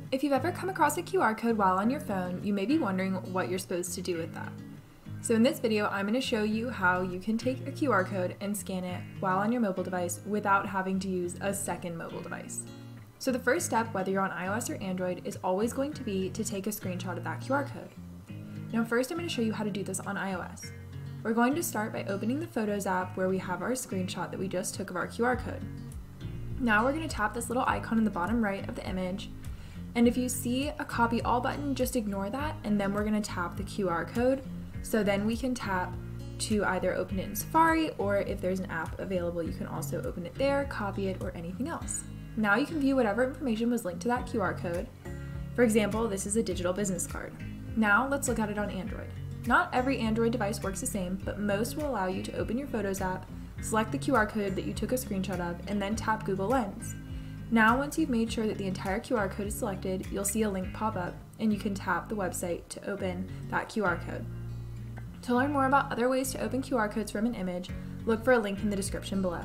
If you've ever come across a QR code while on your phone, you may be wondering what you're supposed to do with that. So in this video, I'm going to show you how you can take a QR code and scan it while on your mobile device without having to use a second mobile device. So the first step, whether you're on iOS or Android, is always going to be to take a screenshot of that QR code. Now first I'm going to show you how to do this on iOS. We're going to start by opening the Photos app where we have our screenshot that we just took of our QR code. Now we're going to tap this little icon in the bottom right of the image, and if you see a copy all button, just ignore that, and then we're going to tap the QR code. So then we can tap to either open it in Safari, or if there's an app available, you can also open it there, copy it, or anything else. Now you can view whatever information was linked to that QR code. For example, this is a digital business card. Now let's look at it on Android. Not every Android device works the same, but most will allow you to open your Photos app, select the QR code that you took a screenshot of, and then tap Google Lens. Now once you've made sure that the entire QR code is selected, you'll see a link pop up, and you can tap the website to open that QR code. To learn more about other ways to open QR codes from an image, look for a link in the description below.